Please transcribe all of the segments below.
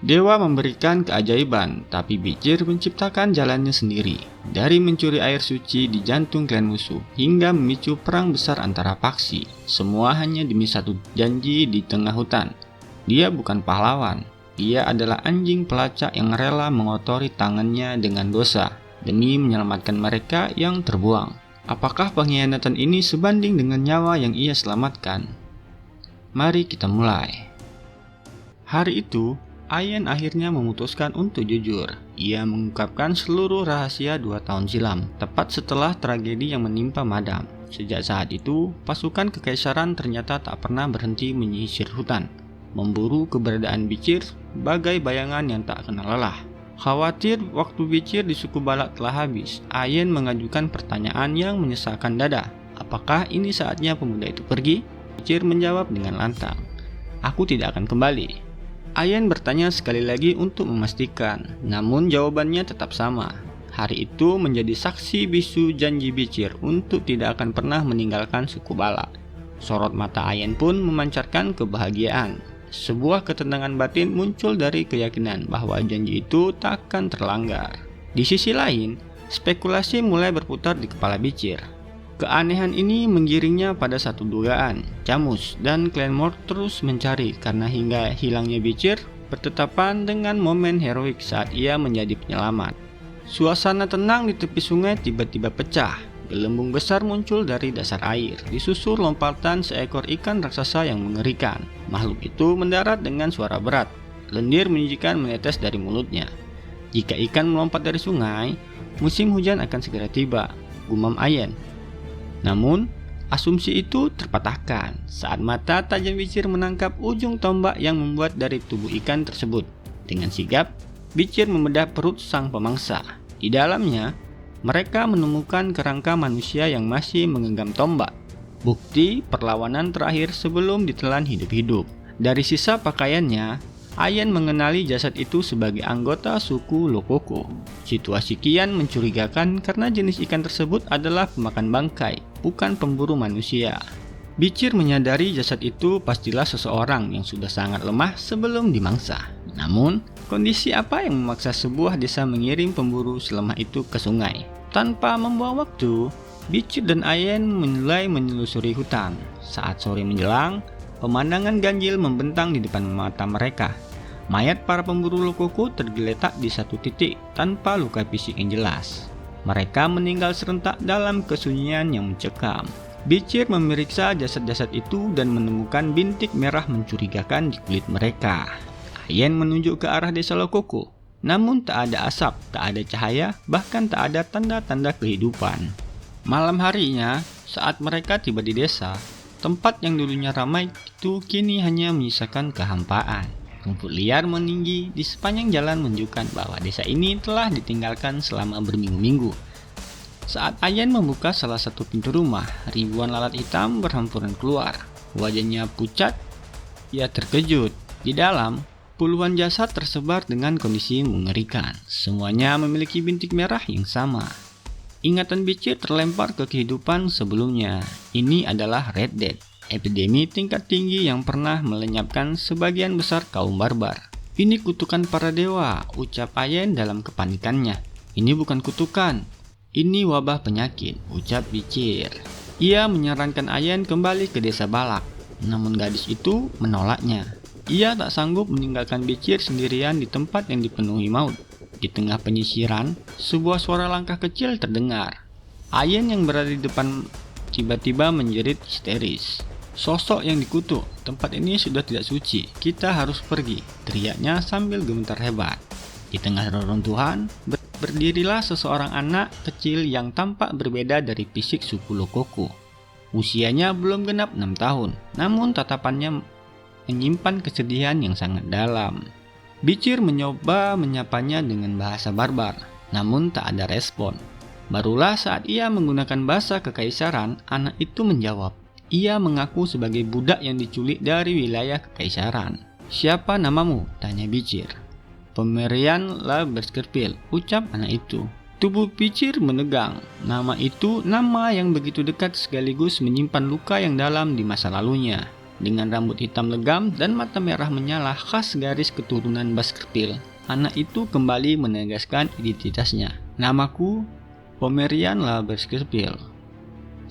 Dewa memberikan keajaiban, tapi Bicir menciptakan jalannya sendiri. Dari mencuri air suci di jantung klan musuh, hingga memicu perang besar antara faksi. Semua hanya demi satu janji di tengah hutan. Dia bukan pahlawan. Dia adalah anjing pelacak yang rela mengotori tangannya dengan dosa, demi menyelamatkan mereka yang terbuang. Apakah pengkhianatan ini sebanding dengan nyawa yang ia selamatkan? Mari kita mulai. Hari itu, Ayen akhirnya memutuskan untuk jujur. Ia mengungkapkan seluruh rahasia 2 tahun silam, tepat setelah tragedi yang menimpa Madam. Sejak saat itu, pasukan kekaisaran ternyata tak pernah berhenti menyisir hutan, memburu keberadaan Bicir bagai bayangan yang tak kenal lelah. Khawatir waktu Bicir di suku Balak telah habis, Ayen mengajukan pertanyaan yang menyesalkan dada. Apakah ini saatnya pemuda itu pergi? Bicir menjawab dengan lantang, "Aku tidak akan kembali." Ayen bertanya sekali lagi untuk memastikan, namun jawabannya tetap sama. Hari itu menjadi saksi bisu janji Bicir untuk tidak akan pernah meninggalkan suku Balak. Sorot mata Ayen pun memancarkan kebahagiaan. Sebuah ketenangan batin muncul dari keyakinan bahwa janji itu takkan terlanggar. Di sisi lain, spekulasi mulai berputar di kepala Bicir. Keanehan ini menggiringnya pada satu dugaan. Camus dan Clanmore terus mencari karena hingga hilangnya Bicir bertetapan dengan momen heroik saat ia menjadi penyelamat. Suasana tenang di tepi sungai tiba-tiba pecah. Gelembung besar muncul dari dasar air, disusul lompatan seekor ikan raksasa yang mengerikan. Makhluk itu mendarat dengan suara berat. Lendir menjijikan menetes dari mulutnya. Jika ikan melompat dari sungai, musim hujan akan segera tiba, gumam Ayen. Namun, asumsi itu terpatahkan saat mata tajam Bicir menangkap ujung tombak yang membuat dari tubuh ikan tersebut. Dengan sigap, Bicir membedah perut sang pemangsa. Di dalamnya, mereka menemukan kerangka manusia yang masih menggenggam tombak. Bukti perlawanan terakhir sebelum ditelan hidup-hidup. Dari sisa pakaiannya, Ayen mengenali jasad itu sebagai anggota suku Lokoko. Situasi kian mencurigakan karena jenis ikan tersebut adalah pemakan bangkai, bukan pemburu manusia. Bicir menyadari jasad itu pastilah seseorang yang sudah sangat lemah sebelum dimangsa. Namun, kondisi apa yang memaksa sebuah desa mengirim pemburu selemah itu ke sungai? Tanpa membuang waktu, Bicir dan Ayen mulai menyelusuri hutan. Saat sore menjelang, pemandangan ganjil membentang di depan mata mereka. Mayat para pemburu Lokoko tergeletak di satu titik tanpa luka fisik yang jelas. Mereka meninggal serentak dalam kesunyian yang mencekam. Bicir memeriksa jasad-jasad itu dan menemukan bintik merah mencurigakan di kulit mereka. Ayen menunjuk ke arah desa Lokoko. Namun tak ada asap, tak ada cahaya, bahkan tak ada tanda-tanda kehidupan. Malam harinya, saat mereka tiba di desa, tempat yang dulunya ramai itu kini hanya menyisakan kehampaan. Rumput liar meninggi di sepanjang jalan menunjukkan bahwa desa ini telah ditinggalkan selama berminggu-minggu. Saat Ayen membuka salah satu pintu rumah, ribuan lalat hitam berhamburan keluar. Wajahnya pucat, ia terkejut. Di dalam, puluhan jasad tersebar dengan kondisi mengerikan. Semuanya memiliki bintik merah yang sama. Ingatan Bicir terlempar ke kehidupan sebelumnya. Ini adalah Red Death, epidemi tingkat tinggi yang pernah melenyapkan sebagian besar kaum barbar. "Ini kutukan para dewa," ucap Ayen dalam kepanikannya. "Ini bukan kutukan, ini wabah penyakit," ucap Bicir. Ia menyarankan Ayen kembali ke desa Balak, namun gadis itu menolaknya. Ia tak sanggup meninggalkan Bicir sendirian di tempat yang dipenuhi maut. Di tengah penyisiran, sebuah suara langkah kecil terdengar. Ayen yang berada di depan tiba-tiba menjerit histeris. "Sosok yang dikutuk, tempat ini sudah tidak suci, kita harus pergi," teriaknya sambil gemetar hebat. Di tengah reruntuhan, berdirilah seseorang anak kecil yang tampak berbeda dari fisik suku Lokoko. Usianya belum genap 6 tahun, namun tatapannya menyimpan kesedihan yang sangat dalam. Bicir mencoba menyapanya dengan bahasa barbar, namun tak ada respon. Barulah saat ia menggunakan bahasa kekaisaran, anak itu menjawab. Ia mengaku sebagai budak yang diculik dari wilayah kekaisaran. "Siapa namamu?" tanya Bicir. "Pemerian La Baskerville," ucap anak itu. Tubuh Bicir menegang. Nama itu nama yang begitu dekat sekaligus menyimpan luka yang dalam di masa lalunya. Dengan rambut hitam legam dan mata merah menyala khas garis keturunan Baskerville, anak itu kembali menegaskan identitasnya. Namaku Pomerian La Baskerville.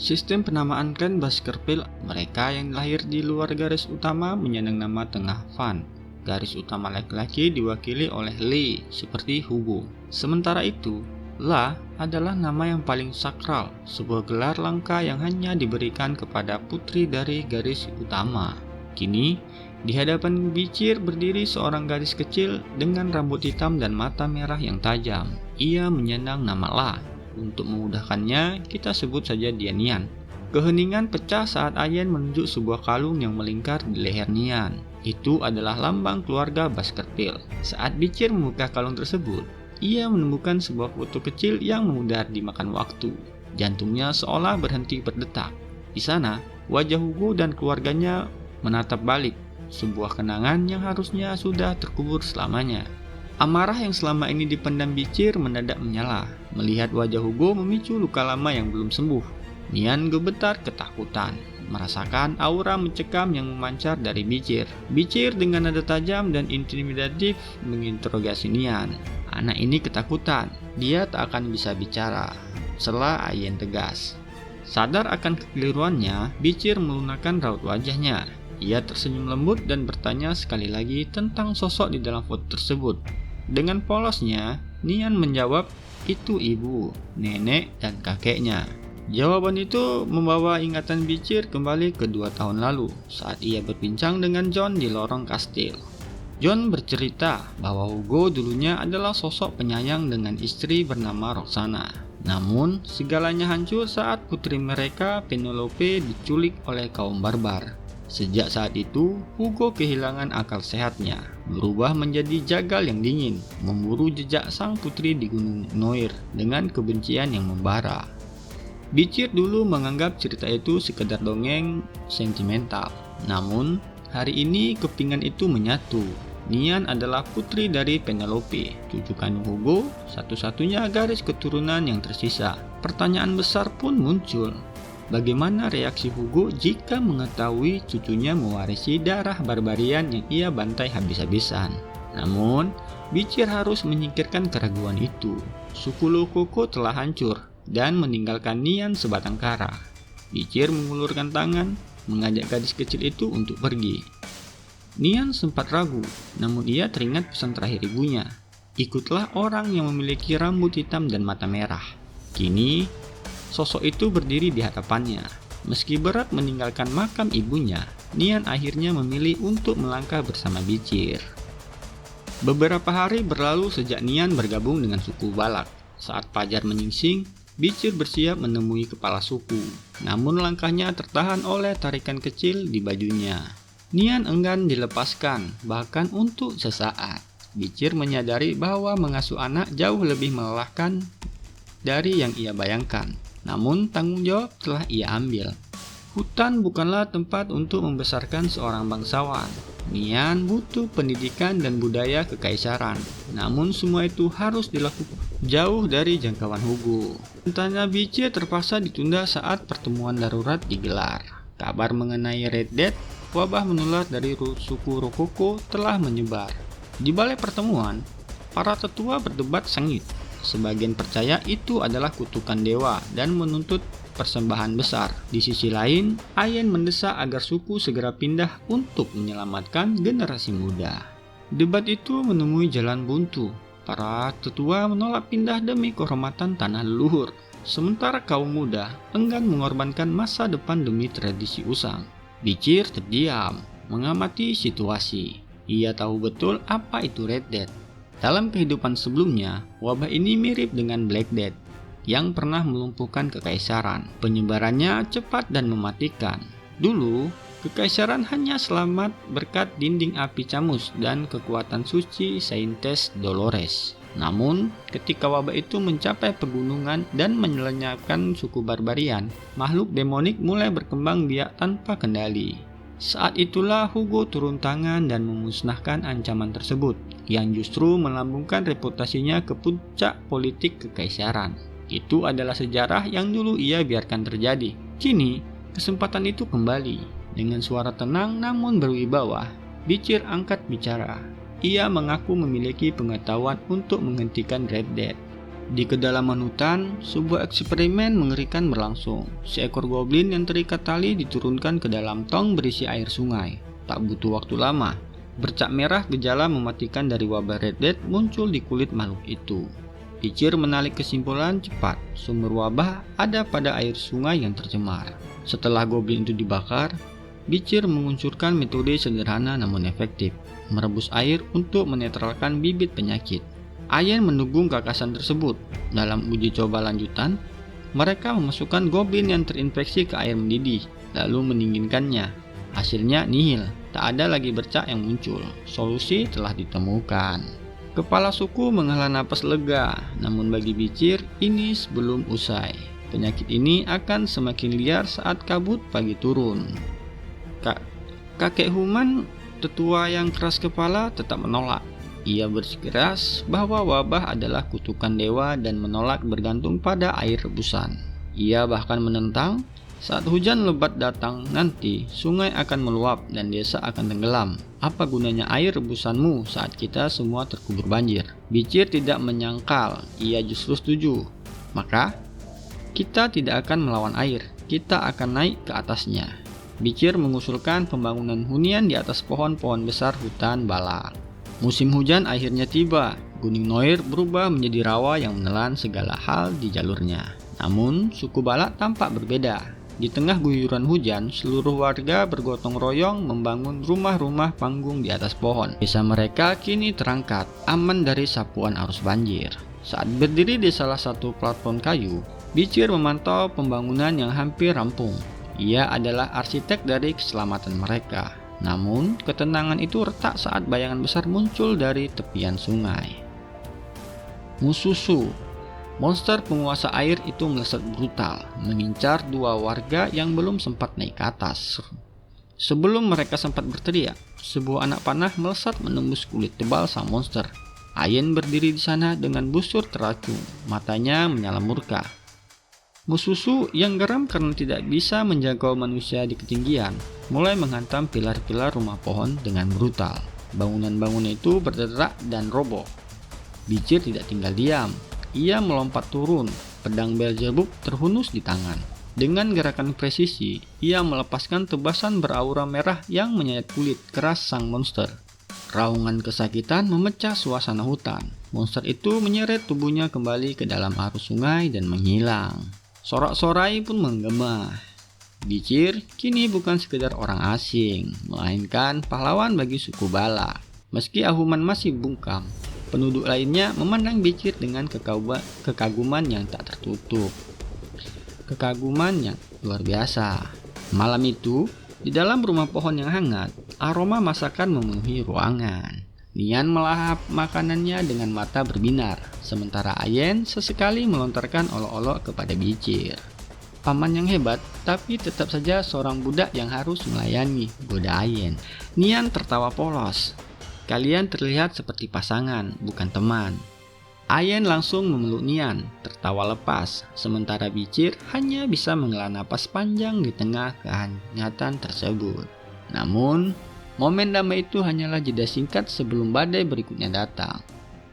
Sistem penamaan klan Baskerville, mereka yang lahir di luar garis utama menyandang nama tengah Van. Garis utama laki-laki diwakili oleh Lee, seperti Hugo. Sementara itu, La adalah nama yang paling sakral, sebuah gelar langka yang hanya diberikan kepada putri dari garis utama. Kini, di hadapan bicir berdiri seorang gadis kecil dengan rambut hitam dan mata merah yang tajam. Ia menyandang nama La. Untuk memudahkannya, kita sebut saja dia Nian. Keheningan pecah saat Ayen menunjuk sebuah kalung yang melingkar di leher Nian. Itu adalah lambang keluarga Baskerville. Saat bicir membuka kalung tersebut, ia menemukan sebuah foto kecil yang memudar dimakan waktu. Jantungnya seolah berhenti berdetak. Di sana, wajah Hugo dan keluarganya menatap balik, sebuah kenangan yang harusnya sudah terkubur selamanya. Amarah yang selama ini dipendam bicir mendadak menyala. Melihat wajah Hugo memicu luka lama yang belum sembuh, Nian gemetar ketakutan, merasakan aura mencekam yang memancar dari bicir. Bicir dengan nada tajam dan intimidatif menginterogasi Nian. Anak ini ketakutan, dia tak akan bisa bicara. Sela Ayen tegas. Sadar akan kekeliruannya, bicir melunakkan raut wajahnya. Ia tersenyum lembut dan bertanya sekali lagi tentang sosok di dalam foto tersebut. Dengan polosnya, Nian menjawab, itu ibu, nenek, dan kakeknya. Jawaban itu membawa ingatan bicir kembali ke 2 tahun lalu, saat ia berbincang dengan John di lorong kastil. John bercerita bahwa Hugo dulunya adalah sosok penyayang dengan istri bernama Roxana. Namun, segalanya hancur saat putri mereka, Penelope, diculik oleh kaum barbar. Sejak saat itu, Hugo kehilangan akal sehatnya, berubah menjadi jagal yang dingin, memburu jejak sang putri di Gunung Noir dengan kebencian yang membara. Bicir dulu menganggap cerita itu sekedar dongeng sentimental. Namun, hari ini kepingan itu menyatu. Nian adalah putri dari Penelope, cucu kandung Hugo, satu-satunya garis keturunan yang tersisa. Pertanyaan besar pun muncul. Bagaimana reaksi Hugo jika mengetahui cucunya mewarisi darah barbarian yang ia bantai habis-habisan? Namun, bicir harus menyingkirkan keraguan itu. Suku Lokoko telah hancur dan meninggalkan Nian sebatang kara. Bicir mengulurkan tangan, mengajak gadis kecil itu untuk pergi. Nian sempat ragu, namun ia teringat pesan terakhir ibunya. Ikutlah orang yang memiliki rambut hitam dan mata merah. Kini, sosok itu berdiri di hadapannya. Meski berat meninggalkan makam ibunya, Nian akhirnya memilih untuk melangkah bersama bicir. Beberapa hari berlalu sejak Nian bergabung dengan suku Balak. Saat fajar menyingsing, bicir bersiap menemui kepala suku. Namun langkahnya tertahan oleh tarikan kecil di bajunya. Nian enggan dilepaskan, bahkan untuk sesaat. Bicir menyadari bahwa mengasuh anak jauh lebih melelahkan dari yang ia bayangkan. Namun tanggung jawab telah ia ambil. Hutan bukanlah tempat untuk membesarkan seorang bangsawan. Nian butuh pendidikan dan budaya kekaisaran. Namun semua itu harus dilakukan jauh dari jangkauan Hugo. Rencana bicir terpaksa ditunda saat pertemuan darurat digelar. Kabar mengenai Red Death, wabah menular dari suku Rokoko, telah menyebar. Di balai pertemuan, para tetua berdebat sengit. Sebagian percaya itu adalah kutukan dewa dan menuntut persembahan besar. Di sisi lain, Ayen mendesak agar suku segera pindah untuk menyelamatkan generasi muda. Debat itu menemui jalan buntu. Para tetua menolak pindah demi kehormatan tanah leluhur, sementara kaum muda enggan mengorbankan masa depan demi tradisi usang. Bicir terdiam, mengamati situasi. Ia tahu betul apa itu Red Death. Dalam kehidupan sebelumnya, wabah ini mirip dengan Black Death yang pernah melumpuhkan kekaisaran. Penyebarannya cepat dan mematikan. Dulu, kekaisaran hanya selamat berkat dinding api Camus dan kekuatan suci Saintes Dolores. Namun, ketika wabah itu mencapai pegunungan dan menyelenyapkan suku barbarian, makhluk demonik mulai berkembang biak tanpa kendali. Saat itulah Hugo turun tangan dan memusnahkan ancaman tersebut, yang justru melambungkan reputasinya ke puncak politik kekaisaran. Itu adalah sejarah yang dulu ia biarkan terjadi. Kini, kesempatan itu kembali. Dengan suara tenang namun berwibawa, Bicir angkat bicara. Ia mengaku memiliki pengetahuan untuk menghentikan Red Death. Di kedalaman hutan, sebuah eksperimen mengerikan berlangsung. Seekor goblin yang terikat tali diturunkan ke dalam tong berisi air sungai. Tak butuh waktu lama, bercak merah gejala mematikan dari wabah Red Death muncul di kulit makhluk itu. Bicir menarik kesimpulan cepat, sumber wabah ada pada air sungai yang tercemar. Setelah goblin itu dibakar, Bicir menguncurkan metode sederhana namun efektif, merebus air untuk menetralkan bibit penyakit. Ayen mendukung gagasan tersebut. Dalam uji coba lanjutan, mereka memasukkan goblin yang terinfeksi ke air mendidih, lalu mendinginkannya. Hasilnya nihil, tak ada lagi bercak yang muncul. Solusi telah ditemukan. Kepala suku menghela napas lega, namun bagi Bicir ini sebelum usai. Penyakit ini akan semakin liar saat kabut pagi turun. Kakek Human, tetua yang keras kepala, tetap menolak. Ia bersikeras bahwa wabah adalah kutukan dewa dan menolak bergantung pada air rebusan. Ia bahkan menentang, saat hujan lebat datang nanti, sungai akan meluap dan desa akan tenggelam. Apa gunanya air rebusanmu saat kita semua terkubur banjir? Bicir tidak menyangkal, ia justru setuju. Maka, kita tidak akan melawan air, kita akan naik ke atasnya. Bicir mengusulkan pembangunan hunian di atas pohon-pohon besar hutan balak. Musim hujan akhirnya tiba. Gunung Noir berubah menjadi rawa yang menelan segala hal di jalurnya. Namun, suku Balak tampak berbeda. Di tengah guyuran hujan, seluruh warga bergotong royong membangun rumah-rumah panggung di atas pohon. Desa mereka kini terangkat, aman dari sapuan arus banjir. Saat berdiri di salah satu platform kayu, Bicir memantau pembangunan yang hampir rampung. Ia adalah arsitek dari keselamatan mereka. Namun, ketenangan itu retak saat bayangan besar muncul dari tepian sungai. Mususu, monster penguasa air itu melesat brutal, mengincar dua warga yang belum sempat naik ke atas. Sebelum mereka sempat berteriak, sebuah anak panah melesat menembus kulit tebal sang monster. Ayen berdiri di sana dengan busur teracung, matanya menyala murka. Mususu yang geram karena tidak bisa menjangkau manusia di ketinggian, mulai menghantam pilar-pilar rumah pohon dengan brutal. Bangunan-bangunan itu berderak dan roboh. Bicir tidak tinggal diam. Ia melompat turun, pedang Beelzebub terhunus di tangan. Dengan gerakan presisi, ia melepaskan tebasan beraura merah yang menyayat kulit keras sang monster. Raungan kesakitan memecah suasana hutan. Monster itu menyeret tubuhnya kembali ke dalam arus sungai dan menghilang. Sorak-sorai pun menggema. Bicir kini bukan sekedar orang asing, melainkan pahlawan bagi suku Balak. Meski Ahuman masih bungkam, penduduk lainnya memandang Bicir dengan kekaguman yang tak tertutup. Kekaguman yang luar biasa. Malam itu, di dalam rumah pohon yang hangat, aroma masakan memenuhi ruangan. Nian melahap makanannya dengan mata berbinar, sementara Ayen sesekali melontarkan olok-olok kepada Bicir. Paman yang hebat, tapi tetap saja seorang budak yang harus melayani, goda Ayen. Nian tertawa polos. Kalian terlihat seperti pasangan, bukan teman. Ayen langsung memeluk Nian, tertawa lepas, sementara Bicir hanya bisa menghela napas panjang di tengah kehangatan tersebut. Namun, momen damai itu hanyalah jeda singkat sebelum badai berikutnya datang.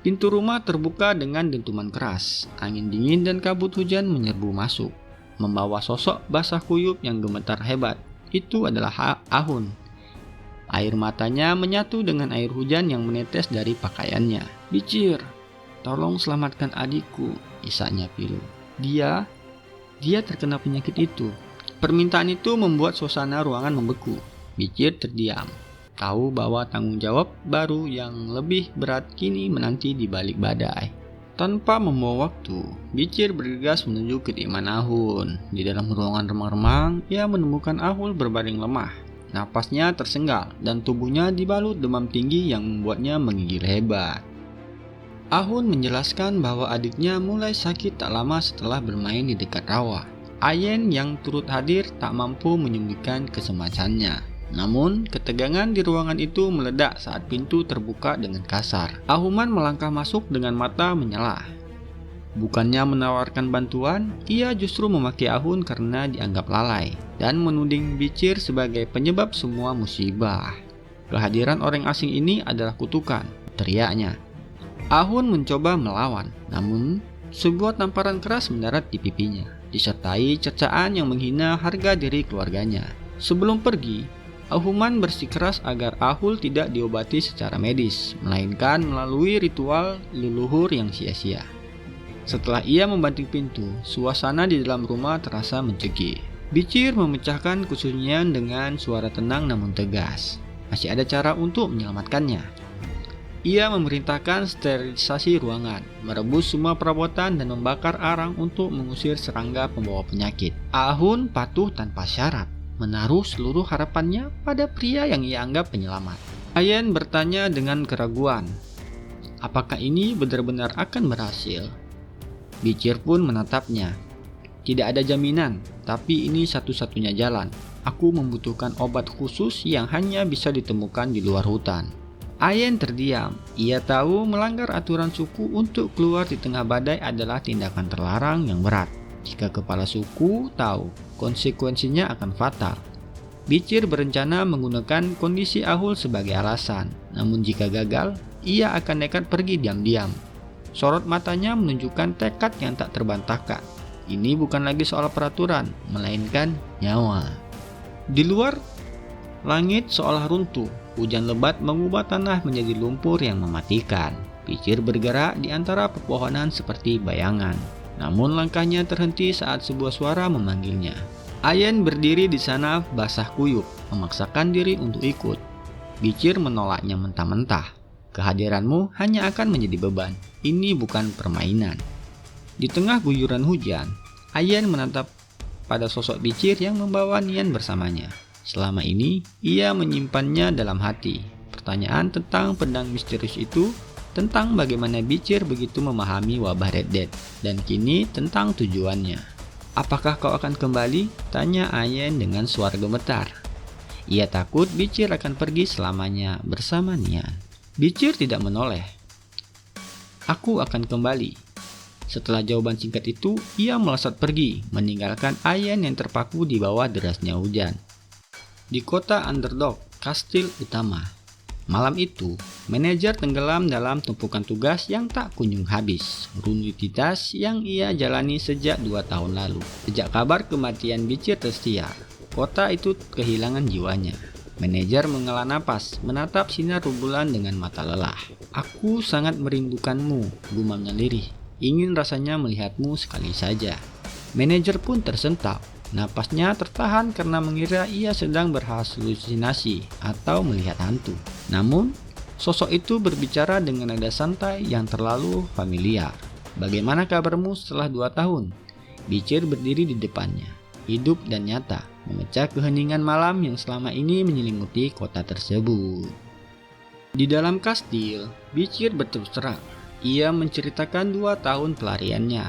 Pintu rumah terbuka dengan dentuman keras. Angin dingin dan kabut hujan menyerbu masuk, membawa sosok basah kuyup yang gemetar hebat. Itu adalah Ahun. Air matanya menyatu dengan air hujan yang menetes dari pakaiannya. Bicir, tolong selamatkan adikku, isaknya pilu. Dia terkena penyakit itu. Permintaan itu membuat suasana ruangan membeku. Bicir terdiam. Tahu bahwa tanggung jawab baru yang lebih berat kini menanti di balik badai. Tanpa membawa waktu, Bicir bergegas menuju kediaman Ahun. Di dalam ruangan remang-remang, ia menemukan Ahun berbaring lemah. Napasnya tersenggal dan tubuhnya dibalut demam tinggi yang membuatnya menggigil hebat. Ahun menjelaskan bahwa adiknya mulai sakit tak lama setelah bermain di dekat rawa. Ayen yang turut hadir tak mampu menyembuhkan kecemasannya. Namun, ketegangan di ruangan itu meledak saat pintu terbuka dengan kasar. Ahuman melangkah masuk dengan mata menyala. Bukannya menawarkan bantuan, ia justru memaki Ahun karena dianggap lalai dan menuding Bicir sebagai penyebab semua musibah. Kehadiran orang asing ini adalah kutukan, teriaknya. Ahun mencoba melawan, namun sebuah tamparan keras mendarat di pipinya, disertai cercaan yang menghina harga diri keluarganya. Sebelum pergi, Ahuman bersikeras agar Ahul tidak diobati secara medis, melainkan melalui ritual leluhur yang sia-sia. Setelah ia membanting pintu, suasana di dalam rumah terasa mencekik. Bicir memecahkan kesunyian dengan suara tenang namun tegas. Masih ada cara untuk menyelamatkannya. Ia memerintahkan sterilisasi ruangan, merebus semua perabotan dan membakar arang untuk mengusir serangga pembawa penyakit. Ahun patuh tanpa syarat, menaruh seluruh harapannya pada pria yang ia anggap penyelamat. Ayen bertanya dengan keraguan, apakah ini benar-benar akan berhasil? Bicir pun menatapnya. Tidak ada jaminan, tapi ini satu-satunya jalan. Aku membutuhkan obat khusus yang hanya bisa ditemukan di luar hutan. Ayen terdiam. Ia tahu melanggar aturan suku untuk keluar di tengah badai adalah tindakan terlarang yang berat. Jika kepala suku tahu, konsekuensinya akan fatal. Bicir berencana menggunakan kondisi Ahul sebagai alasan. Namun jika gagal, ia akan nekat pergi diam-diam. Sorot matanya menunjukkan tekad yang tak terbantahkan. Ini bukan lagi soal peraturan, melainkan nyawa. Di luar, langit seolah runtuh. Hujan lebat mengubah tanah menjadi lumpur yang mematikan. Bicir bergerak di antara pepohonan seperti bayangan. Namun langkahnya terhenti saat sebuah suara memanggilnya. Ayen berdiri di sana basah kuyup, memaksakan diri untuk ikut. Bicir menolaknya mentah-mentah. Kehadiranmu hanya akan menjadi beban. Ini bukan permainan. Di tengah guyuran hujan, Ayen menatap pada sosok Bicir yang membawa Nian bersamanya. Selama ini, ia menyimpannya dalam hati. Pertanyaan tentang pedang misterius itu, tentang bagaimana Bicir begitu memahami wabah Red Death, dan kini tentang tujuannya. Apakah kau akan kembali? Tanya Ayen dengan suara gemetar. Ia takut Bicir akan pergi selamanya bersama Nian. Bicir tidak menoleh. Aku akan kembali. Setelah jawaban singkat itu, ia melesat pergi, meninggalkan Ayen yang terpaku di bawah derasnya hujan. Di kota Underdog, kastil utama. Malam itu, manajer tenggelam dalam tumpukan tugas yang tak kunjung habis. Rutinitas yang ia jalani sejak 2 tahun lalu. Sejak kabar kematian Bicir tersiar, kota itu kehilangan jiwanya. Manajer menghela napas, menatap sinar rembulan dengan mata lelah. Aku sangat merindukanmu, gumamnya lirih. Ingin rasanya melihatmu sekali saja. Manajer pun tersentak. Napasnya tertahan karena mengira ia sedang berhalusinasi atau melihat hantu. Namun, sosok itu berbicara dengan nada santai yang terlalu familiar. Bagaimana kabarmu setelah 2 tahun? Bicir berdiri di depannya, hidup dan nyata, memecah keheningan malam yang selama ini menyelimuti kota tersebut. Di dalam kastil, Bicir berterus terang. Ia menceritakan 2 tahun pelariannya,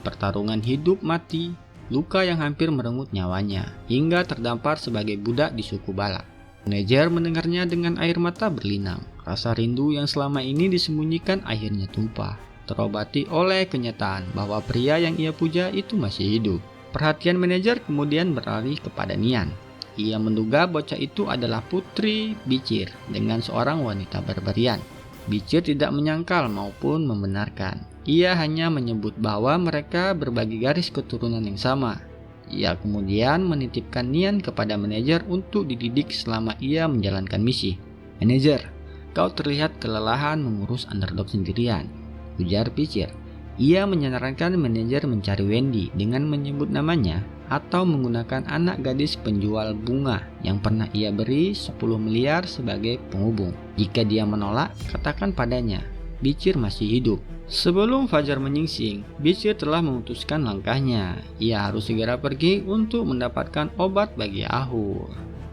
pertarungan hidup mati, luka yang hampir merenggut nyawanya, hingga terdampar sebagai budak di suku Balak. Manajer mendengarnya dengan air mata berlinang. Rasa rindu yang selama ini disembunyikan akhirnya tumpah, terobati oleh kenyataan bahwa pria yang ia puja itu masih hidup. Perhatian manajer kemudian beralih kepada Nian. Ia menduga bocah itu adalah putri Bicir dengan seorang wanita berberian. Bicir tidak menyangkal maupun membenarkan. Ia hanya menyebut bahwa mereka berbagi garis keturunan yang sama. Ia kemudian menitipkan Nian kepada manajer untuk dididik selama ia menjalankan misi. Manajer, kau terlihat kelelahan mengurus Underdog sendirian, ujar Bicir. Ia menyarankan manajer mencari Wendy dengan menyebut namanya atau menggunakan anak gadis penjual bunga yang pernah ia beri 10 miliar sebagai penghubung. Jika dia menolak, katakan padanya, Bicir masih hidup. Sebelum fajar menyingsing, Bicir telah memutuskan langkahnya. Ia harus segera pergi untuk mendapatkan obat bagi Ahul.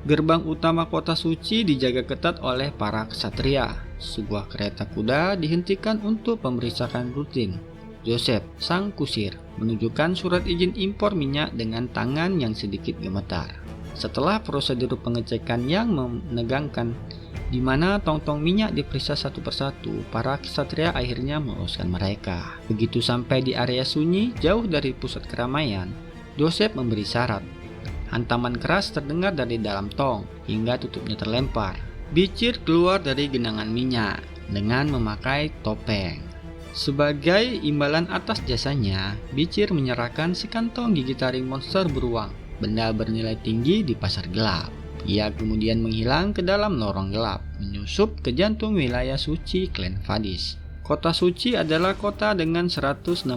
Gerbang utama kota suci dijaga ketat oleh para ksatria. Sebuah kereta kuda dihentikan untuk pemeriksaan rutin. Joseph, sang kusir, menunjukkan surat izin impor minyak dengan tangan yang sedikit gemetar. Setelah prosedur pengecekan yang menegangkan, Di mana tong-tong minyak diperiksa satu persatu, para ksatria akhirnya meloloskan mereka. Begitu sampai di area sunyi, jauh dari pusat keramaian, Joseph memberi syarat. Hantaman keras terdengar dari dalam tong, hingga tutupnya terlempar. Bichir keluar dari genangan minyak dengan memakai topeng. Sebagai imbalan atas jasanya, Bichir menyerahkan sekantong gigi taring monster beruang, benda bernilai tinggi di pasar gelap. Ia kemudian menghilang ke dalam lorong gelap, menyusup ke jantung wilayah suci klan Vadis. Kota suci adalah kota dengan 160.000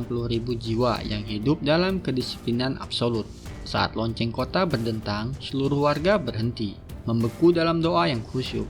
jiwa yang hidup dalam kedisiplinan absolut. Saat lonceng kota berdentang, seluruh warga berhenti, membeku dalam doa yang khusyuk.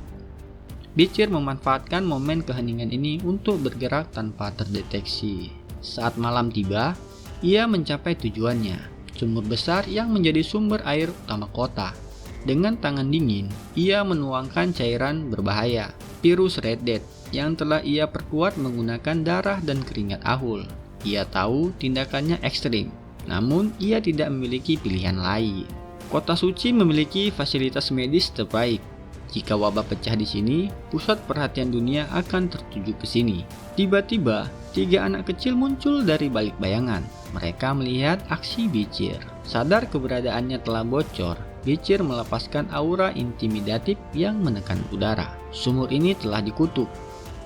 Bichir memanfaatkan momen keheningan ini untuk bergerak tanpa terdeteksi. Saat malam tiba, ia mencapai tujuannya, sumur besar yang menjadi sumber air utama kota. Dengan tangan dingin, ia menuangkan cairan berbahaya, virus Red Death, yang telah ia perkuat menggunakan darah dan keringat Ahul. Ia tahu tindakannya ekstrim, namun ia tidak memiliki pilihan lain. Kota suci memiliki fasilitas medis terbaik. Jika wabah pecah di sini, pusat perhatian dunia akan tertuju ke sini. Tiba-tiba, 3 anak kecil muncul dari balik bayangan. Mereka melihat aksi Bichir. Sadar keberadaannya telah bocor, Bichir melepaskan aura intimidatif yang menekan udara. Sumur ini telah dikutuk,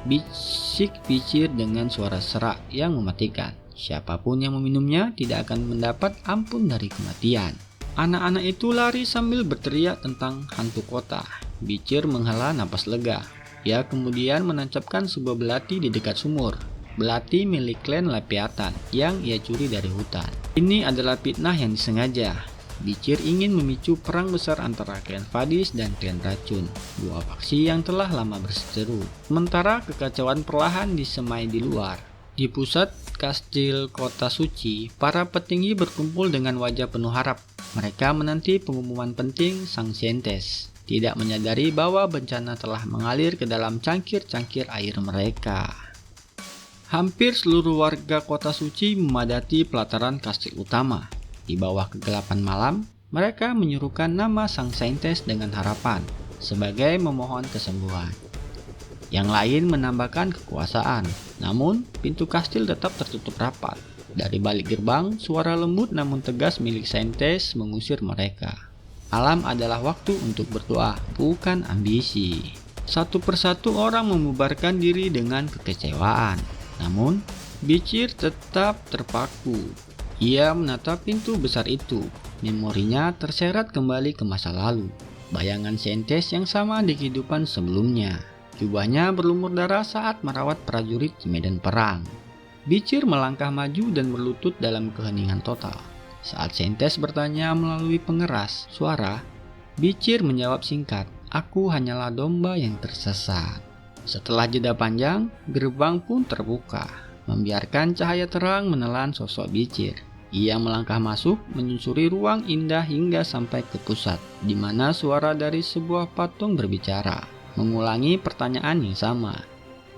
bisik Bichir dengan suara serak yang mematikan. Siapapun yang meminumnya tidak akan mendapat ampun dari kematian. Anak-anak itu lari sambil berteriak tentang hantu kota. Bichir menghela napas lega. Ia kemudian menancapkan sebuah belati di dekat sumur. Belati milik klan Leviathan yang ia curi dari hutan. Ini adalah fitnah yang disengaja. Bichir ingin memicu perang besar antara klan Vadis dan klan Racun, dua faksi yang telah lama berseteru. Sementara kekacauan perlahan disemai di luar. Di pusat kastil kota suci, para petinggi berkumpul dengan wajah penuh harap. Mereka menanti pengumuman penting Sang Sientes, tidak menyadari bahwa bencana telah mengalir ke dalam cangkir-cangkir air mereka. Hampir seluruh warga kota suci memadati pelataran kastil utama. Di bawah kegelapan malam, mereka menyuruhkan nama Sang Sientes dengan harapan, sebagai memohon kesembuhan. Yang lain menambahkan kekuasaan, namun pintu kastil tetap tertutup rapat. Dari balik gerbang, suara lembut namun tegas milik Sientes mengusir mereka. Alam adalah waktu untuk berdoa, bukan ambisi. Satu persatu orang membubarkan diri dengan kekecewaan. Namun, Bichir tetap terpaku. Ia menatap pintu besar itu. Memorinya terseret kembali ke masa lalu. Bayangan Sientes yang sama di kehidupan sebelumnya. Jubahnya berlumur darah saat merawat prajurit di medan perang. Bichir melangkah maju dan berlutut dalam keheningan total. Saat Sientes bertanya melalui pengeras suara, Bichir menjawab singkat, "Aku hanyalah domba yang tersesat." Setelah jeda panjang, gerbang pun terbuka, membiarkan cahaya terang menelan sosok Bichir. Ia melangkah masuk, menyusuri ruang indah hingga sampai ke pusat, di mana suara dari sebuah patung berbicara, mengulangi pertanyaan yang sama.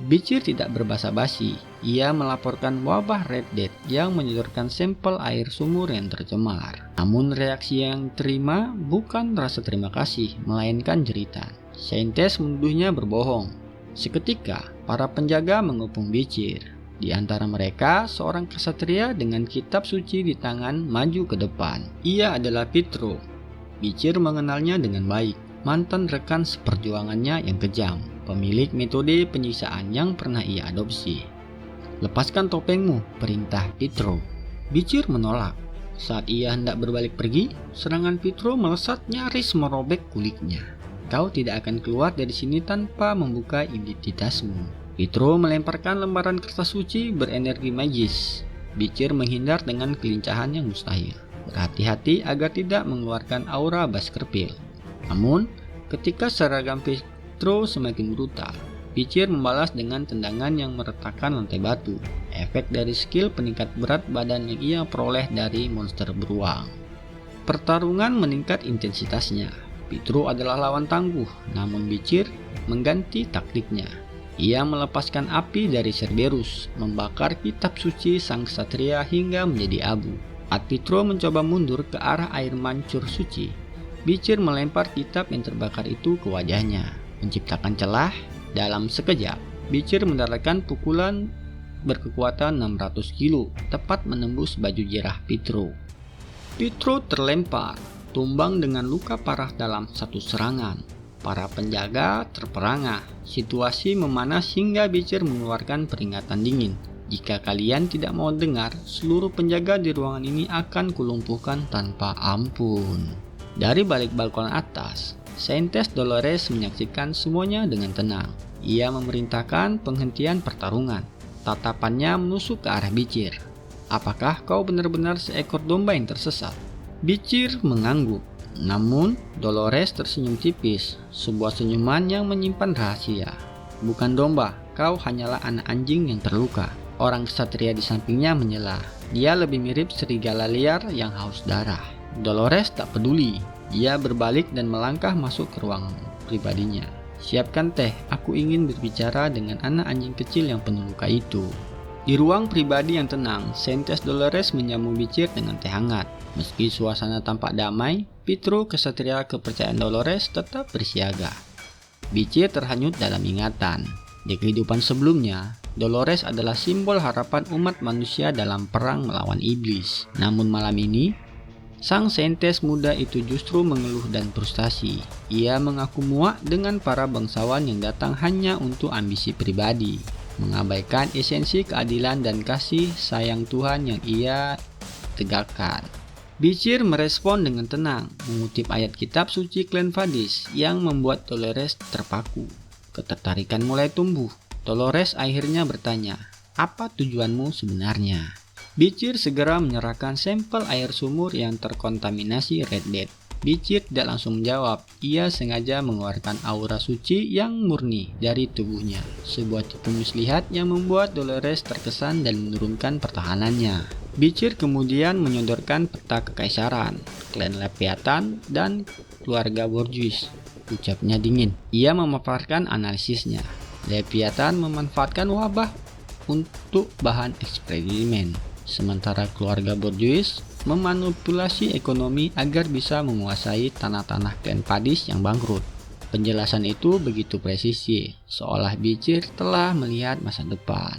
Bichir tidak berbasa-basi. Ia melaporkan wabah Red Death yang menyodorkan sampel air sumur yang tercemar. Namun reaksi yang terima bukan rasa terima kasih, melainkan jeritan. Sientes menuduhnya berbohong. Seketika, para penjaga mengepung Bichir. Di antara mereka, seorang ksatria dengan kitab suci di tangan maju ke depan. Ia adalah Pietro. Bichir mengenalnya dengan baik, mantan rekan seperjuangannya yang kejam, pemilik metode penyiksaan yang pernah ia adopsi. "Lepaskan topengmu," perintah Pietro. Bichir menolak. Saat ia hendak berbalik pergi, serangan Pietro melesat nyaris merobek kulitnya. "Kau tidak akan keluar dari sini tanpa membuka identitasmu." Pietro melemparkan lembaran kertas suci berenergi magis. Bichir menghindar dengan kelincahan yang mustahil, berhati-hati agar tidak mengeluarkan aura Baskerville. Namun, ketika seragam Pietro semakin brutal, Bichir membalas dengan tendangan yang meretakan lantai batu, efek dari skill peningkat berat badan yang ia peroleh dari monster beruang. Pertarungan meningkat intensitasnya. Pietro adalah lawan tangguh, namun Bichir mengganti taktiknya. Ia melepaskan api dari Cerberus, membakar kitab suci sang ksatria hingga menjadi abu. Saat Pietro mencoba mundur ke arah air mancur suci, Bichir melempar kitab yang terbakar itu ke wajahnya. menciptakan celah. Dalam sekejap, Bicir mendaratkan pukulan berkekuatan 600 kilo, tepat menembus baju jerah Pietro. Pietro terlempar, tumbang dengan luka parah dalam satu serangan. Para penjaga terperangah. Situasi memanas hingga Bicir mengeluarkan peringatan dingin. Jika kalian tidak mau dengar, seluruh penjaga di ruangan ini akan kulumpuhkan tanpa ampun. Dari balik balkon atas, Saintes Dolores menyaksikan semuanya dengan tenang. Ia memerintahkan penghentian pertarungan. Tatapannya menusuk ke arah Bicir. Apakah kau benar-benar seekor domba yang tersesat? Bicir mengangguk. Namun, Dolores tersenyum tipis, sebuah senyuman yang menyimpan rahasia. Bukan domba, kau hanyalah anak anjing yang terluka. Orang kesatria di sampingnya menyela. Dia lebih mirip serigala liar yang haus darah. Dolores tak peduli. Dia berbalik dan melangkah masuk ke ruang pribadinya. Siapkan teh, aku ingin berbicara dengan anak anjing kecil yang penuh luka itu. Di ruang pribadi yang tenang, Saintes Dolores menjamu Bicir dengan teh hangat. Meski suasana tampak damai, Pietro, kesatria kepercayaan Dolores, tetap bersiaga. Bicir terhanyut dalam ingatan. Di kehidupan sebelumnya, Dolores adalah simbol harapan umat manusia dalam perang melawan iblis. Namun malam ini, sang saintes muda itu justru mengeluh dan frustasi. Ia mengaku muak dengan para bangsawan yang datang hanya untuk ambisi pribadi, mengabaikan esensi keadilan dan kasih sayang Tuhan yang ia tegakkan. Bicir merespon dengan tenang, mengutip ayat kitab suci klan Vadis yang membuat Dolores terpaku. Ketertarikan mulai tumbuh. Dolores akhirnya bertanya, apa tujuanmu sebenarnya? Bicir segera menyerahkan sampel air sumur yang terkontaminasi Red Dead. Bicir tidak langsung menjawab. Ia sengaja mengeluarkan aura suci yang murni dari tubuhnya. Sebuah tipu muslihat yang membuat Dolores terkesan dan menurunkan pertahanannya. Bicir kemudian menyodorkan peta kekaisaran, klan Leviathan, dan keluarga Borgias. Ucapnya dingin. Ia memaparkan analisisnya. Leviathan memanfaatkan wabah untuk bahan eksperimen, sementara keluarga Borgias memanipulasi ekonomi agar bisa menguasai tanah-tanah klan Vadis yang bangkrut. Penjelasan itu begitu presisi, seolah Bicir telah melihat masa depan.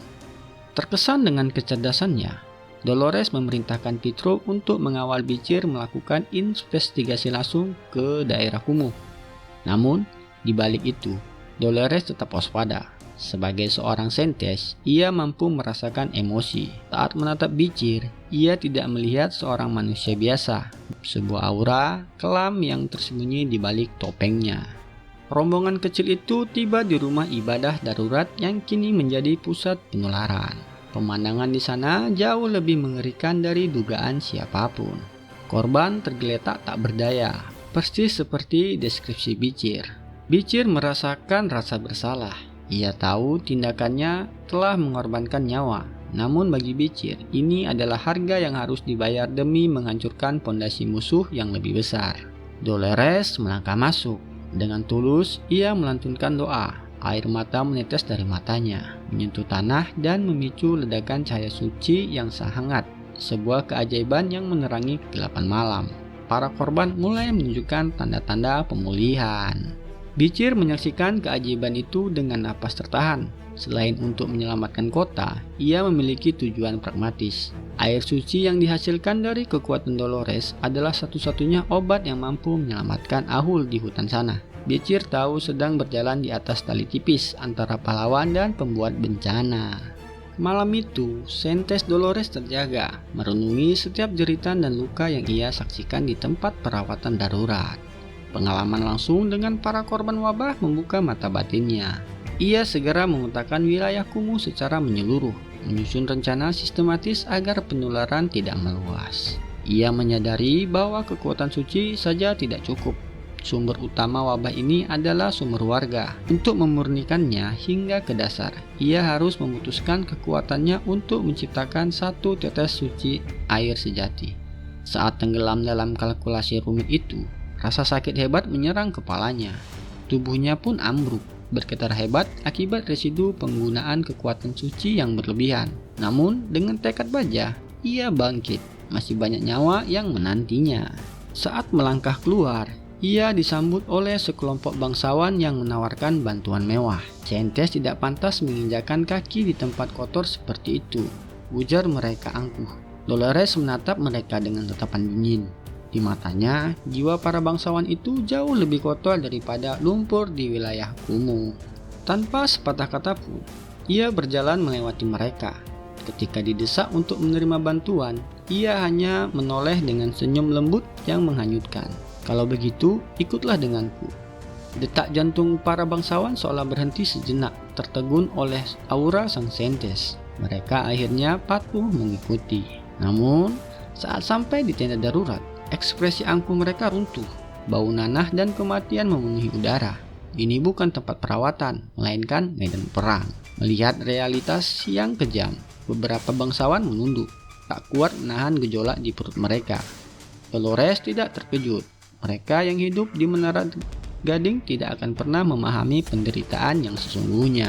Terkesan dengan kecerdasannya, Dolores memerintahkan Pietro untuk mengawal Bicir melakukan investigasi langsung ke daerah kumuh. Namun, di balik itu, Dolores tetap waspada. Sebagai seorang saintes, ia mampu merasakan emosi. Saat menatap Bicir, ia tidak melihat seorang manusia biasa, sebuah aura kelam yang tersembunyi di balik topengnya. Rombongan kecil itu tiba di rumah ibadah darurat yang kini menjadi pusat penularan. Pemandangan di sana jauh lebih mengerikan dari dugaan siapapun. Korban tergeletak tak berdaya, persis seperti deskripsi Bicir. Bicir merasakan rasa bersalah. Ia tahu tindakannya telah mengorbankan nyawa. Namun bagi Bicir, ini adalah harga yang harus dibayar demi menghancurkan pondasi musuh yang lebih besar. Dolores melangkah masuk. Dengan tulus, ia melantunkan doa. Air mata menetes dari matanya, menyentuh tanah dan memicu ledakan cahaya suci yang sangat. Sebuah keajaiban yang menerangi kegelapan malam. Para korban mulai menunjukkan tanda-tanda pemulihan. Bicir menyaksikan keajaiban itu dengan napas tertahan. Selain untuk menyelamatkan kota, ia memiliki tujuan pragmatis. Air suci yang dihasilkan dari kekuatan Dolores adalah satu-satunya obat yang mampu menyelamatkan Ahul di hutan sana. Bicir tahu sedang berjalan di atas tali tipis antara pahlawan dan pembuat bencana. Malam itu, Saintes Dolores terjaga, merenungi setiap jeritan dan luka yang ia saksikan di tempat perawatan darurat. Pengalaman langsung dengan para korban wabah membuka mata batinnya. Ia segera memetakan wilayah kumuh secara menyeluruh, menyusun rencana sistematis agar penularan tidak meluas. Ia menyadari bahwa kekuatan suci saja tidak cukup. Sumber utama wabah ini adalah sumber warga. Untuk memurnikannya hingga ke dasar, ia harus memutuskan kekuatannya untuk menciptakan satu tetes suci air sejati. Saat tenggelam dalam kalkulasi rumit itu, rasa sakit hebat menyerang kepalanya. Tubuhnya pun ambruk, bergetar hebat akibat residu penggunaan kekuatan suci yang berlebihan. Namun, dengan tekad baja, ia bangkit. Masih banyak nyawa yang menantinya. Saat melangkah keluar, Ia disambut oleh sekelompok bangsawan yang menawarkan bantuan mewah. Saintes tidak pantas menginjakan kaki di tempat kotor seperti itu, ujar mereka angkuh. Dolores menatap mereka dengan tatapan dingin. Di matanya, jiwa para bangsawan itu jauh lebih kotor daripada lumpur di wilayah kumuh. Tanpa sepatah kata pun, ia berjalan melewati mereka. Ketika didesak untuk menerima bantuan, ia hanya menoleh dengan senyum lembut yang menghanyutkan. Kalau begitu, ikutlah denganku. Detak jantung para bangsawan seolah berhenti sejenak, tertegun oleh aura sang saintes. Mereka akhirnya patuh mengikuti. Namun, saat sampai di tenda darurat, ekspresi angkuh mereka runtuh. Bau nanah dan kematian memenuhi udara. Ini bukan tempat perawatan, melainkan medan perang. Melihat realitas yang kejam, beberapa bangsawan menunduk, tak kuat menahan gejolak di perut mereka. Dolores tidak terkejut. Mereka yang hidup di Menara Gading tidak akan pernah memahami penderitaan yang sesungguhnya.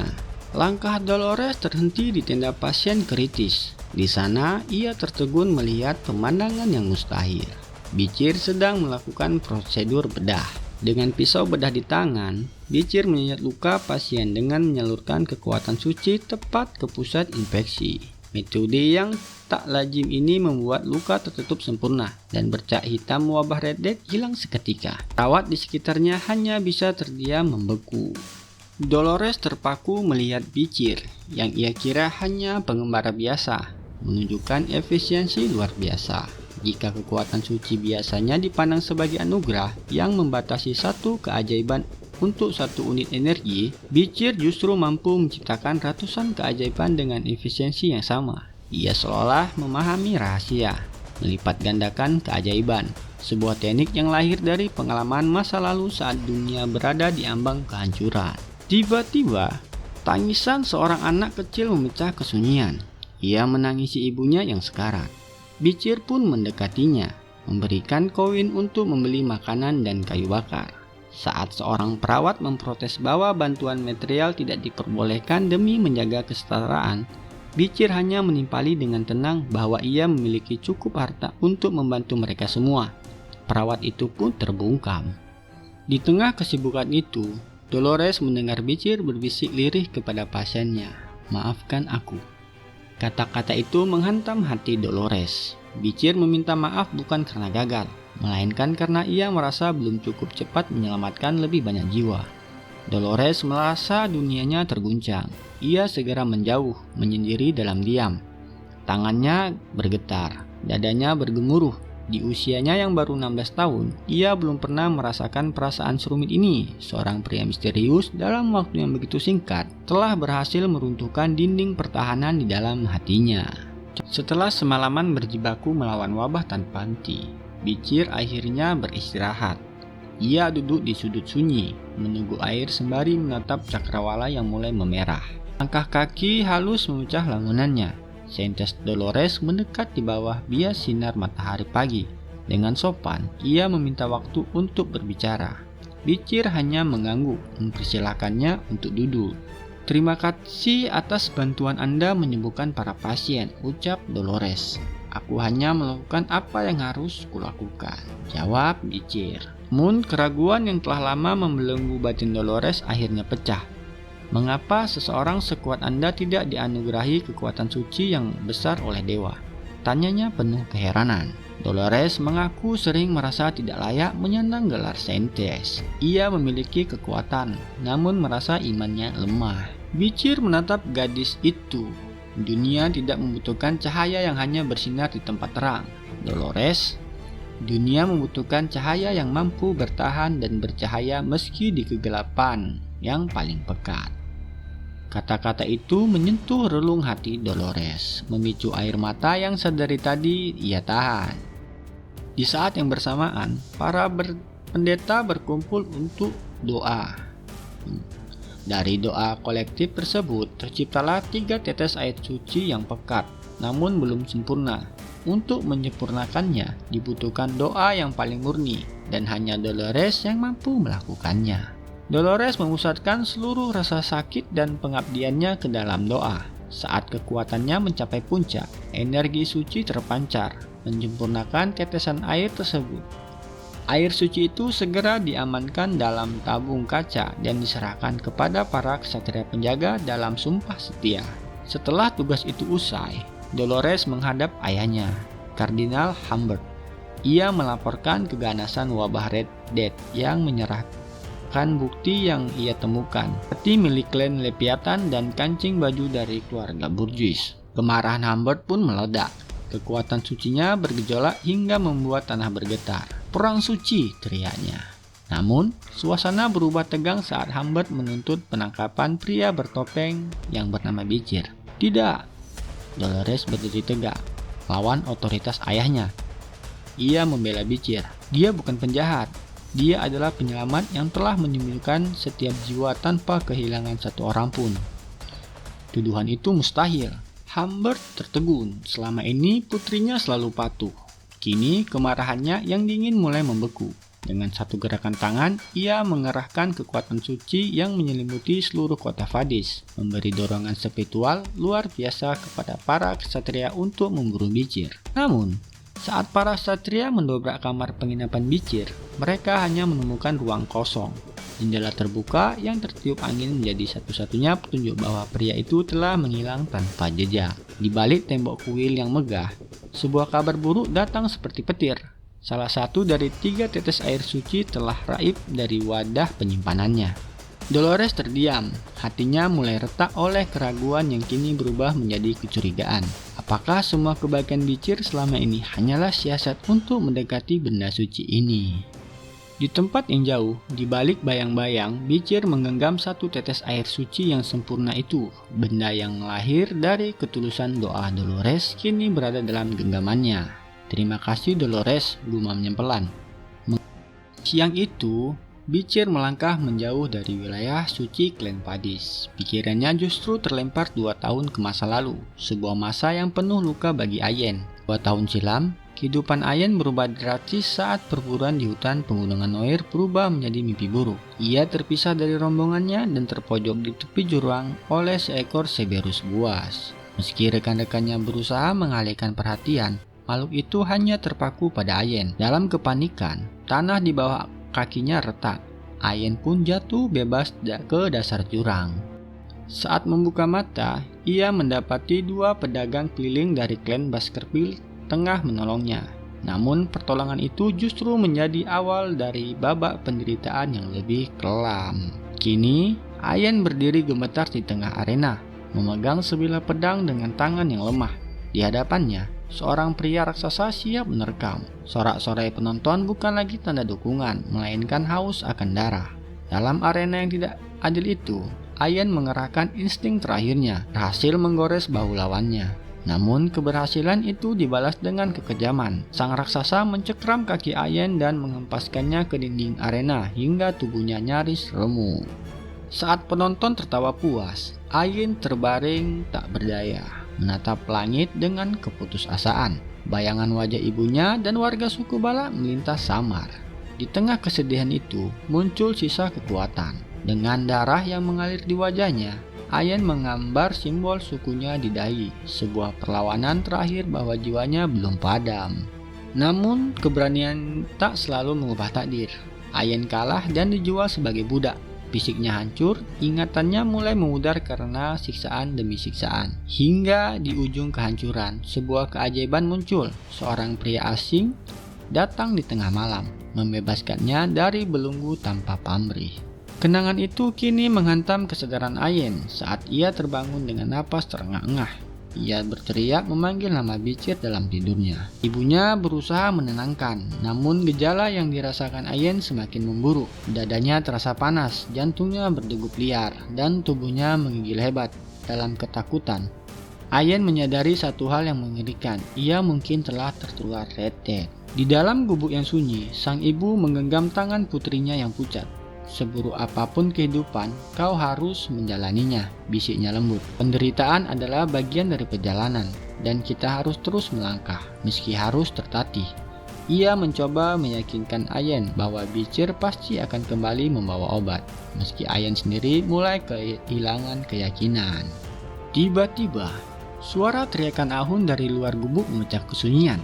Langkah Dolores terhenti di tenda pasien kritis. Di sana, ia tertegun melihat pemandangan yang mustahil. Bicir sedang melakukan prosedur bedah. Dengan pisau bedah di tangan, Bicir menyayat luka pasien dengan menyalurkan kekuatan suci tepat ke pusat infeksi. Metode yang tak lazim ini membuat luka tertutup sempurna dan bercak hitam wabah Red Death hilang seketika. Perawat di sekitarnya hanya bisa terdiam membeku. Dolores terpaku melihat Bicir yang ia kira hanya pengembara biasa, menunjukkan efisiensi luar biasa. Jika kekuatan suci biasanya dipandang sebagai anugerah yang membatasi satu keajaiban untuk satu unit energi, Bicir justru mampu menciptakan ratusan keajaiban dengan efisiensi yang sama. Ia seolah memahami rahasia, melipat gandakan keajaiban, sebuah teknik yang lahir dari pengalaman masa lalu saat dunia berada di ambang kehancuran. Tiba-tiba, tangisan seorang anak kecil memecah kesunyian. Ia menangisi ibunya yang sekarat. Bicir pun mendekatinya, memberikan koin untuk membeli makanan dan kayu bakar. Saat seorang perawat memprotes bahwa bantuan material tidak diperbolehkan demi menjaga kesetaraan, Bicir hanya menimpali dengan tenang bahwa ia memiliki cukup harta untuk membantu mereka semua. Perawat itu pun terbungkam. Di tengah kesibukan itu, Dolores mendengar Bicir berbisik lirih kepada pasiennya, "Maafkan aku." Kata-kata itu menghantam hati Dolores. Bicir meminta maaf bukan karena gagal, melainkan karena ia merasa belum cukup cepat menyelamatkan lebih banyak jiwa. Dolores merasa dunianya terguncang. Ia segera menjauh, menyendiri dalam diam. Tangannya bergetar, dadanya bergemuruh. Di usianya yang baru 16 tahun, ia belum pernah merasakan perasaan serumit ini. Seorang pria misterius dalam waktu yang begitu singkat telah berhasil meruntuhkan dinding pertahanan di dalam hatinya. Setelah semalaman berjibaku melawan wabah tanpa henti, Bicir akhirnya beristirahat. Ia duduk di sudut sunyi, menunggu air sembari menatap cakrawala yang mulai memerah. Langkah kaki halus memecah lamunannya. Saintes Dolores mendekat di bawah bias sinar matahari pagi. Dengan sopan, ia meminta waktu untuk berbicara. Bicir hanya mengangguk, mempersilahkannya untuk duduk. "Terima kasih atas bantuan Anda menyembuhkan para pasien," ucap Dolores. "Aku hanya melakukan apa yang harus kulakukan," jawab Bicir. Namun keraguan yang telah lama membelenggu batin Dolores akhirnya pecah. "Mengapa seseorang sekuat Anda tidak dianugerahi kekuatan suci yang besar oleh dewa?" tanyanya penuh keheranan. Dolores mengaku sering merasa tidak layak menyandang gelar saintes. Ia memiliki kekuatan, namun merasa imannya lemah. Bicir menatap gadis itu. Dunia tidak membutuhkan cahaya yang hanya bersinar di tempat terang. Dolores, dunia membutuhkan cahaya yang mampu bertahan dan bercahaya meski di kegelapan yang paling pekat. Kata-kata itu menyentuh relung hati Dolores, memicu air mata yang sedari tadi ia tahan. Di saat yang bersamaan, para pendeta berkumpul untuk doa. Dari doa kolektif tersebut, terciptalah 3 tetes air suci yang pekat, namun belum sempurna. Untuk menyempurnakannya, dibutuhkan doa yang paling murni, dan hanya Dolores yang mampu melakukannya. Dolores memusatkan seluruh rasa sakit dan pengabdiannya ke dalam doa. Saat kekuatannya mencapai puncak, energi suci terpancar, menyempurnakan tetesan air tersebut. Air suci itu segera diamankan dalam tabung kaca dan diserahkan kepada para ksatria penjaga dalam sumpah setia. Setelah tugas itu usai, Dolores menghadap ayahnya, Kardinal Humbert. Ia melaporkan keganasan wabah Red Death yang menyerahkan bukti yang ia temukan, peti milik klan Leviathan dan kancing baju dari keluarga Burgess. Kemarahan Humbert pun meledak. Kekuatan sucinya bergejolak hingga membuat tanah bergetar. "Perang suci!" teriaknya. Namun, suasana berubah tegang saat Humbert menuntut penangkapan pria bertopeng yang bernama Beecher. "Tidak!" Dolores berdiri tegak, lawan otoritas ayahnya. Ia membela Beecher. Dia bukan penjahat. Dia adalah penyelamat yang telah menyembuhkan setiap jiwa tanpa kehilangan satu orang pun. Tuduhan itu mustahil. Humbert tertegun. Selama ini putrinya selalu patuh. Kini kemarahannya yang dingin mulai membeku. Dengan satu gerakan tangan, ia mengerahkan kekuatan suci yang menyelimuti seluruh kota Vadis, memberi dorongan spiritual luar biasa kepada para ksatria untuk memburu Beecher. Namun, saat para ksatria mendobrak kamar penginapan Beecher, mereka hanya menemukan ruang kosong. Jendela terbuka yang tertiup angin menjadi satu-satunya petunjuk bahwa pria itu telah menghilang tanpa jejak. Di balik tembok kuil yang megah, sebuah kabar buruk datang seperti petir. Salah satu dari 3 tetes air suci telah raib dari wadah penyimpanannya. Dolores terdiam, hatinya mulai retak oleh keraguan yang kini berubah menjadi kecurigaan. Apakah semua kebaikan Beecher selama ini hanyalah siasat untuk mendekati benda suci ini? Di tempat yang jauh, di balik bayang-bayang, Beecher menggenggam satu tetes air suci yang sempurna itu. Benda yang lahir dari ketulusan doa Dolores kini berada dalam genggamannya. "Terima kasih Dolores," gumamnya pelan. Siang itu, Beecher melangkah menjauh dari wilayah suci klan Vadis. Pikirannya justru terlempar 2 tahun ke masa lalu, sebuah masa yang penuh luka bagi Ayen. 2 tahun silam, kehidupan Ayen berubah drastis saat perburuan di hutan pegunungan Noir berubah menjadi mimpi buruk. Ia terpisah dari rombongannya dan terpojok di tepi jurang oleh seekor Cerberus buas. Meski rekan-rekannya berusaha mengalihkan perhatian, makhluk itu hanya terpaku pada Ayen. Dalam kepanikan, tanah di bawah kakinya retak. Ayen pun jatuh bebas ke dasar jurang. Saat membuka mata, ia mendapati 2 pedagang keliling dari klan Baskerville tengah menolongnya. Namun pertolongan itu justru menjadi awal dari babak penderitaan yang lebih kelam. Kini, Ayen berdiri gemetar di tengah arena, memegang sebilah pedang dengan tangan yang lemah. Di hadapannya, seorang pria raksasa siap menerkam. Sorak-sorai penonton bukan lagi tanda dukungan, melainkan haus akan darah. Dalam arena yang tidak adil itu, Ayen mengerahkan insting terakhirnya, berhasil menggores bahu lawannya. Namun keberhasilan itu dibalas dengan kekejaman. Sang raksasa mencekram kaki Ayen dan mengempaskannya ke dinding arena hingga tubuhnya nyaris remuk. Saat penonton tertawa puas, Ayen terbaring tak berdaya, menatap langit dengan keputusasaan. Bayangan wajah ibunya dan warga suku Bala melintas samar. Di tengah kesedihan itu muncul sisa kekuatan. Dengan darah yang mengalir di wajahnya, Ayen menggambar simbol sukunya di dahi, sebuah perlawanan terakhir bahwa jiwanya belum padam. Namun keberanian tak selalu mengubah takdir. Ayen kalah dan dijual sebagai budak. Fisiknya hancur, ingatannya mulai memudar karena siksaan demi siksaan. Hingga di ujung kehancuran, sebuah keajaiban muncul. Seorang pria asing datang di tengah malam, membebaskannya dari belenggu tanpa pamrih. Kenangan itu kini menghantam kesadaran Ayen saat ia terbangun dengan napas terengah-engah. Ia berteriak memanggil nama Beecher dalam tidurnya. Ibunya berusaha menenangkan, namun gejala yang dirasakan Ayen semakin memburuk. Dadanya terasa panas, jantungnya berdegup liar, dan tubuhnya menggigil hebat. Dalam ketakutan, Ayen menyadari satu hal yang mengerikan. Ia mungkin telah tertular Red Death. Di dalam gubuk yang sunyi, sang ibu menggenggam tangan putrinya yang pucat. "Seburuk apapun kehidupan, kau harus menjalaninya," bisiknya lembut. "Penderitaan adalah bagian dari perjalanan, dan kita harus terus melangkah, meski harus tertatih." Ia mencoba meyakinkan Ayen bahwa Beecher pasti akan kembali membawa obat, meski Ayen sendiri mulai kehilangan keyakinan. Tiba-tiba, suara teriakan Ahun dari luar gubuk memecah kesunyian.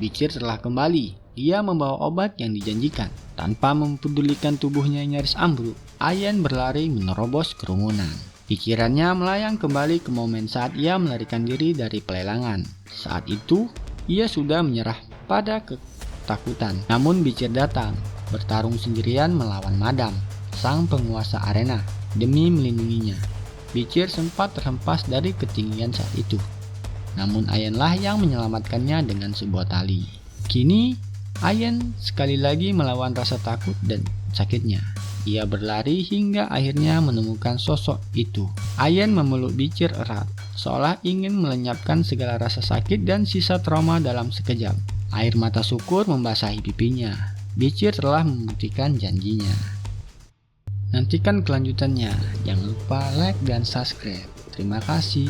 Beecher telah kembali. dia membawa obat yang dijanjikan. Tanpa mempedulikan tubuhnya yang nyaris ambruk, Ayen berlari menerobos kerumunan. Pikirannya melayang kembali ke momen saat ia melarikan diri dari pelelangan. Saat itu, ia sudah menyerah pada ketakutan. Namun Bichir datang, bertarung sendirian melawan Madam, sang penguasa arena, demi melindunginya. Bichir sempat terhempas dari ketinggian saat itu. Namun Ayenlah yang menyelamatkannya dengan sebuah tali. Kini, Ayen sekali lagi melawan rasa takut dan sakitnya. Ia berlari hingga akhirnya menemukan sosok itu. Ayen memeluk Bichir erat, seolah ingin melenyapkan segala rasa sakit dan sisa trauma dalam sekejap. Air mata syukur membasahi pipinya. Bichir telah membuktikan janjinya. Nantikan kelanjutannya. Jangan lupa like dan subscribe. Terima kasih.